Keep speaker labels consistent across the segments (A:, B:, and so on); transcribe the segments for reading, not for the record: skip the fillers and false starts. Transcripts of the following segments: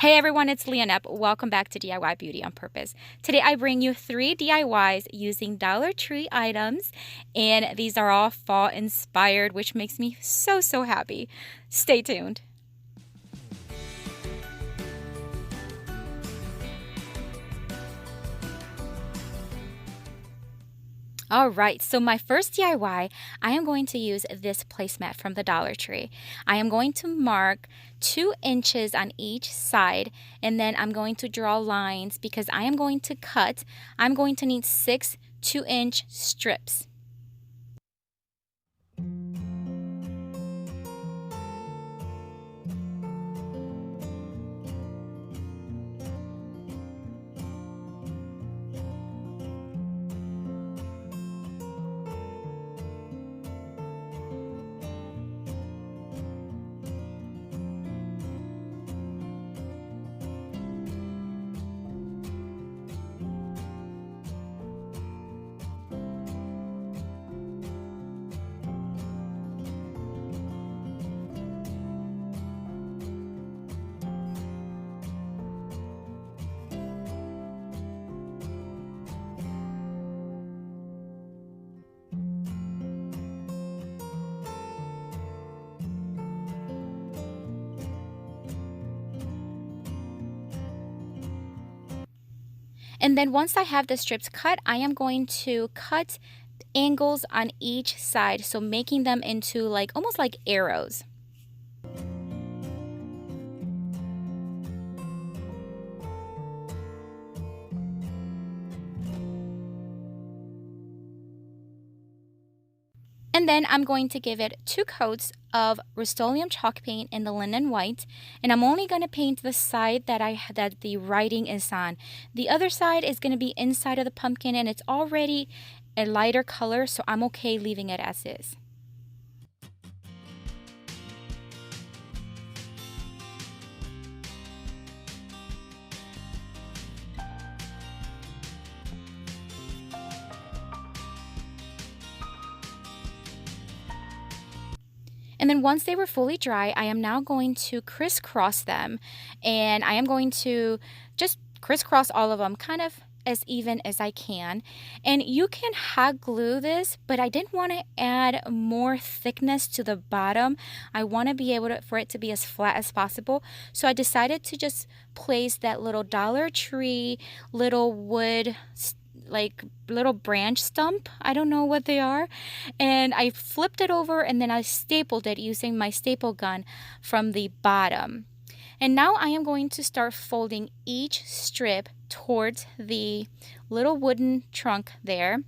A: Hey everyone, it's Leonette. Welcome back to DIY Beauty on Purpose. Today I bring you 3 DIYs using Dollar Tree items, and these are all fall inspired, which makes me so happy. Stay tuned. Alright, so my first DIY, I am going to use this placemat from the Dollar Tree. I am going to mark 2 inches on each side, and then I'm going to draw lines because I am going to cut. I'm going to need 6 2-inch strips. And then once I have the strips cut, I am going to cut angles on each side, so making them into almost like arrows. And then I'm going to give it 2 coats of Rust-Oleum chalk paint in the linen white, and I'm only going to paint the side that the writing is on. The other side is going to be inside of the pumpkin, and it's already a lighter color, so I'm okay leaving it as is. And then once they were fully dry, I am now going to crisscross them, and I am going to just crisscross all of them kind of as even as I can. And you can hot glue this, but I didn't want to add more thickness to the bottom. I want to be able for it to be as flat as possible. So I decided to just place that little Dollar Tree little wood little branch stump. I don't know what they are. And I flipped it over, and then I stapled it using my staple gun from the bottom. And now I am going to start folding each strip towards the little wooden trunk there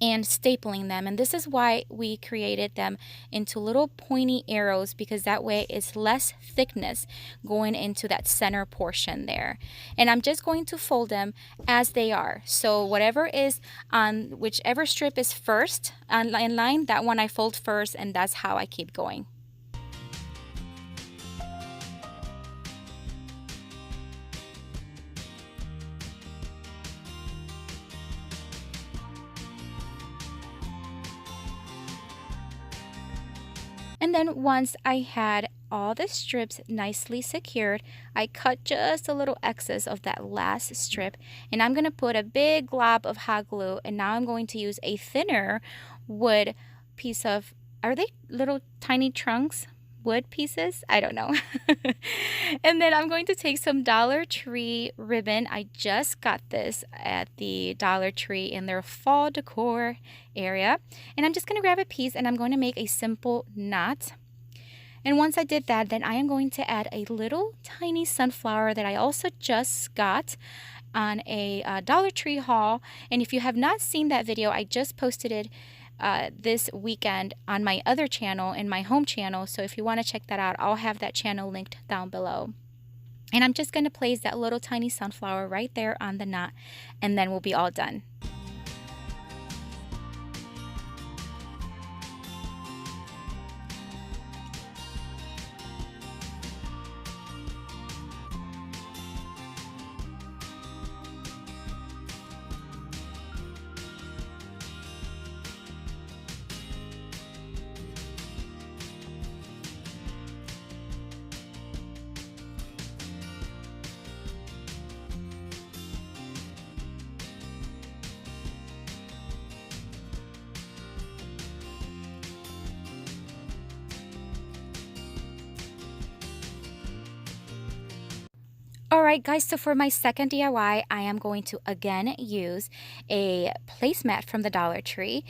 A: and stapling them. And this is why we created them into little pointy arrows, because that way it's less thickness going into that center portion there. And I'm just going to fold them as they are. So whatever is on whichever strip is first in line, that one I fold first, and that's how I keep going. And then once I had all the strips nicely secured, I cut just a little excess of that last strip, and I'm going to put a big glob of hot glue, and now I'm going to use a thinner wood piece of, are they little tiny trunks? Wood pieces? I don't know. And then I'm going to take some Dollar Tree ribbon. I just got this at the Dollar Tree in their fall decor area. And I'm just going to grab a piece, and I'm going to make a simple knot. And once I did that, then I am going to add a little tiny sunflower that I also just got on a Dollar Tree haul. And if you have not seen that video, I just posted it this weekend on my other channel, in my home channel. So if you want to check that out, I'll have that channel linked down below. And I'm just going to place that little tiny sunflower right there on the knot, and then we'll be all done. Alright guys, so for my second DIY, I am going to again use a placemat from the Dollar Tree.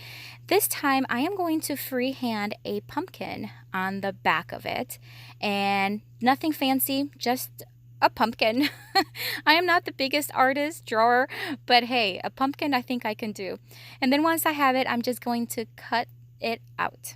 A: This time I am going to freehand a pumpkin on the back of it, and nothing fancy, just a pumpkin. I am not the biggest artist, drawer, but hey, a pumpkin I think I can do. And then once I have it, I'm just going to cut it out.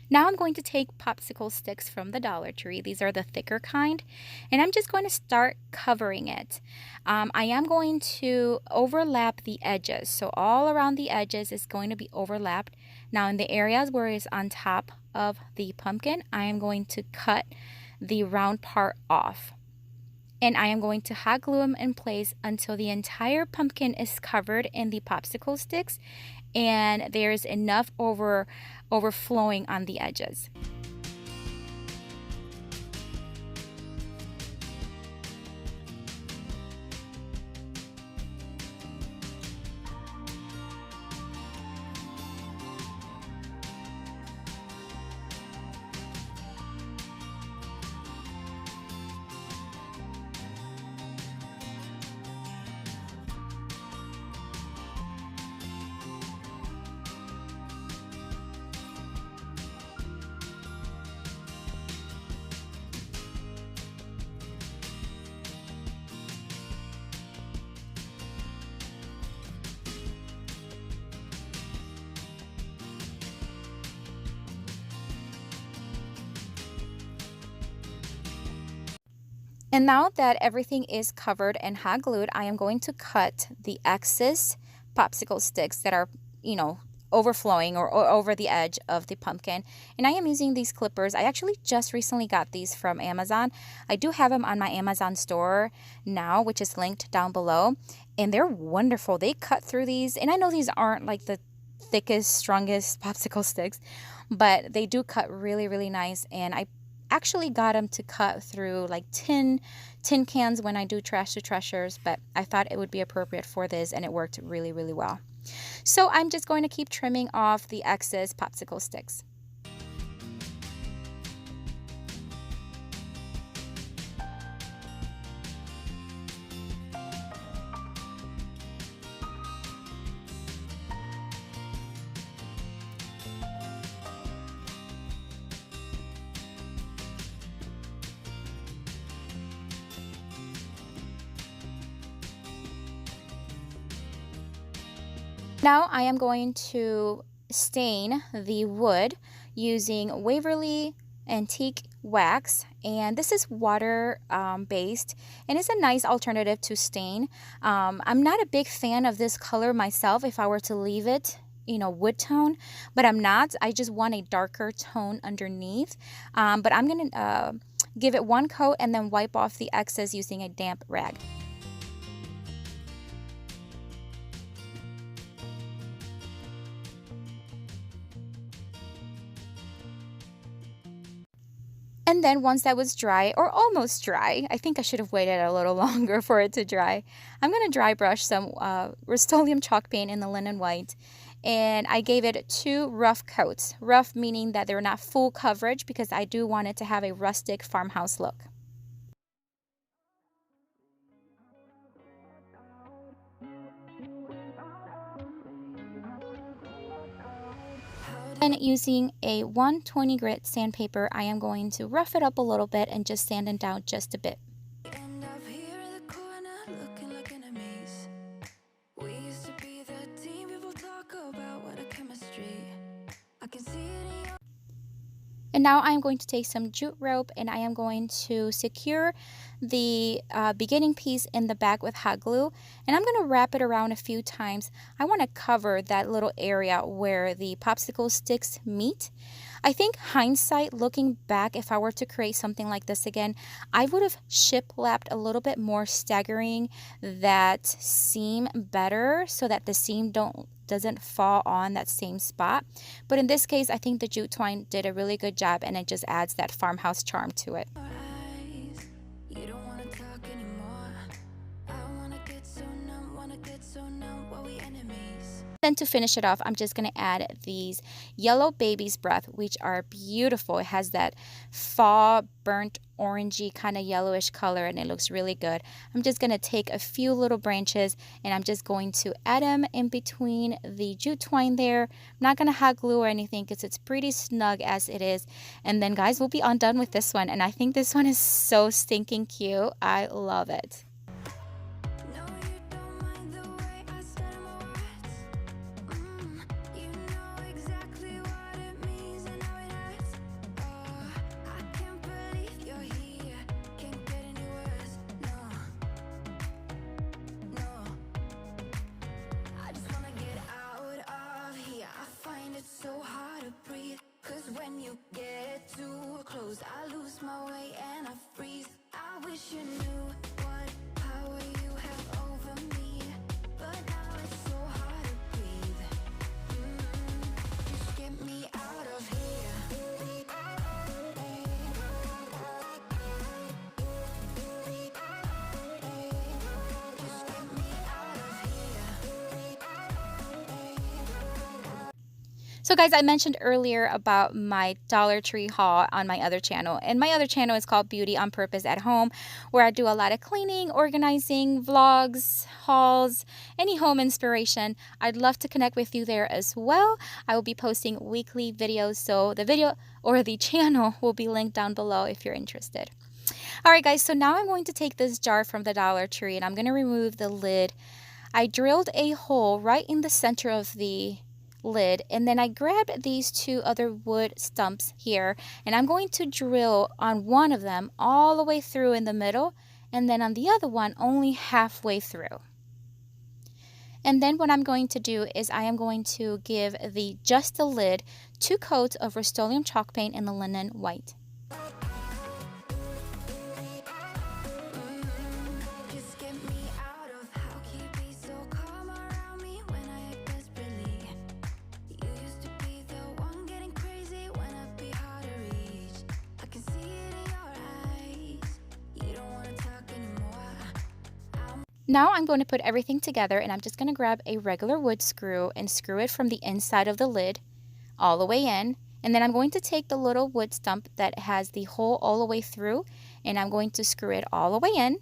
A: Now I'm going to take popsicle sticks from the Dollar Tree. These are the thicker kind, and I'm just going to start covering it. I am going to overlap the edges, so all around the edges is going to be overlapped. Now in the areas where it's on top of the pumpkin, I am going to cut the round part off. And I am going to hot glue them in place until the entire pumpkin is covered in the popsicle sticks and there's enough overflowing on the edges. And now that everything is covered and hot glued, I am going to cut the excess popsicle sticks that are, overflowing or over the edge of the pumpkin. And I am using these clippers. I actually just recently got these from Amazon. I do have them on my Amazon store now, which is linked down below. And they're wonderful. They cut through these. And I know these aren't like the thickest, strongest popsicle sticks, but they do cut really, really nice. And I actually got them to cut through like tin cans when I do trash to treasures, but I thought it would be appropriate for this and it worked really, really well. So I'm just going to keep trimming off the excess popsicle sticks. Now I am going to stain the wood using Waverly Antique Wax, and this is water based, and it's a nice alternative to stain. I'm not a big fan of this color myself if I were to leave it wood tone, but I'm not. I just want a darker tone underneath, but I'm gonna give it one coat and then wipe off the excess using a damp rag. And then once that was dry, or almost dry, I think I should have waited a little longer for it to dry, I'm going to dry brush some Rust-Oleum chalk paint in the linen white. And I gave it 2 rough coats. Rough meaning that they're not full coverage because I do want it to have a rustic farmhouse look. And using a 120 grit sandpaper, I am going to rough it up a little bit and just sand it down just a bit. And now I'm going to take some jute rope and I am going to secure the beginning piece in the back with hot glue. And I'm going to wrap it around a few times. I want to cover that little area where the popsicle sticks meet. I think hindsight, looking back, if I were to create something like this again, I would have shiplapped a little bit more, staggering that seam better so that the seam don't doesn't fall on that same spot. But in this case, I think the jute twine did a really good job, and it just adds that farmhouse charm to it. Then to finish it off, I'm just going to add these yellow baby's breath, which are beautiful. It has that fall burnt orangey kind of yellowish color, and it looks really good. I'm just going to take a few little branches, and I'm just going to add them in between the jute twine there. I'm not going to hot glue or anything because it's pretty snug as it is. And then guys, we'll be all done with this one, and I think this one is so stinking cute. I love it.
B: So hard to breathe, 'cause when you get too close, I lose my way and I freeze. I wish you knew what power you have over me, but now it's so hard to breathe. Just get me out of here. Just get me out of here.
A: So guys, I mentioned earlier about my Dollar Tree haul on my other channel. And my other channel is called Beauty on Purpose at Home, where I do a lot of cleaning, organizing, vlogs, hauls, any home inspiration. I'd love to connect with you there as well. I will be posting weekly videos, so the video or the channel will be linked down below if you're interested. Alright guys, so now I'm going to take this jar from the Dollar Tree and I'm going to remove the lid. I drilled a hole right in the center of the lid, and then I grabbed these two other wood stumps here, and I'm going to drill on one of them all the way through in the middle, and then on the other one only halfway through. And then what I'm going to do is I am going to give just the lid 2 coats of Rust-Oleum chalk paint in the linen white. Now I'm going to put everything together, and I'm just going to grab a regular wood screw and screw it from the inside of the lid all the way in. And then I'm going to take the little wood stump that has the hole all the way through, and I'm going to screw it all the way in.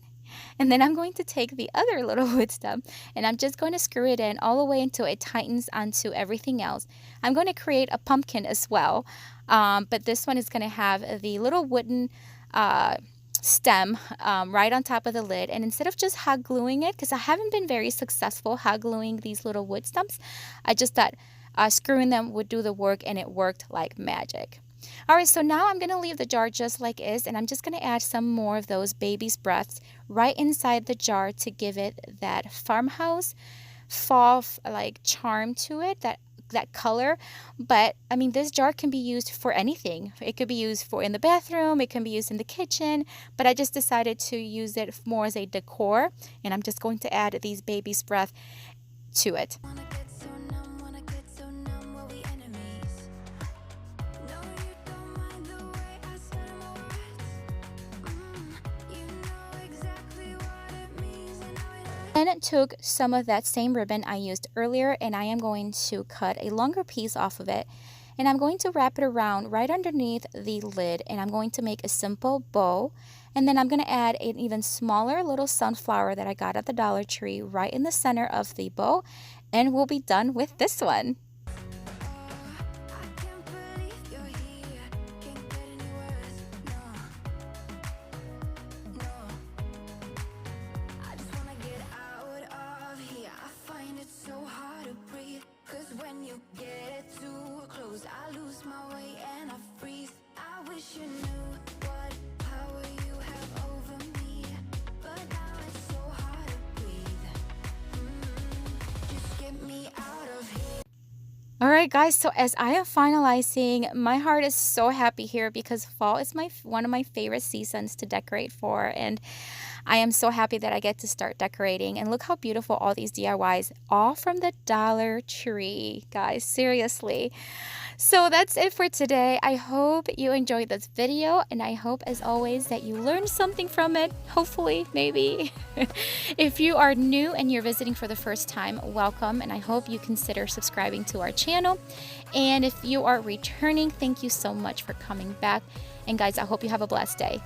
A: And then I'm going to take the other little wood stump, and I'm just going to screw it in all the way until it tightens onto everything else. I'm going to create a pumpkin as well, but this one is going to have the little wooden stem right on top of the lid. And instead of just hot gluing it, because I haven't been very successful hot gluing these little wood stumps, I just thought screwing them would do the work, and it worked like magic. Alright, so now I'm going to leave the jar just like is, and I'm just going to add some more of those baby's breaths right inside the jar to give it that farmhouse fall like charm to it, that color. But I mean, this jar can be used for anything. It could be used for in the bathroom, it can be used in the kitchen, but I just decided to use it more as a decor, and I'm just going to add these baby's breath to it. Then took some of that same ribbon I used earlier, and I am going to cut a longer piece off of it, and I'm going to wrap it around right underneath the lid, and I'm going to make a simple bow. And then I'm going to add an even smaller little sunflower that I got at the Dollar Tree right in the center of the bow, and we'll be done with this one.
B: When you get too close, I lose my way and I freeze. I wish you knew what power you have over me, but now it's so hard to breathe. Just get me out of here.
A: All right, guys. So as I am finalizing, my heart is so happy here because fall is one of my favorite seasons to decorate for, and I am so happy that I get to start decorating. And look how beautiful all these DIYs, all from the Dollar Tree, guys. Seriously. So that's it for today. I hope you enjoyed this video, and I hope, as always, that you learned something from it. Hopefully, maybe. If you are new and you're visiting for the first time, welcome, and I hope you consider subscribing to our channel. And if you are returning, thank you so much for coming back. And guys, I hope you have a blessed day.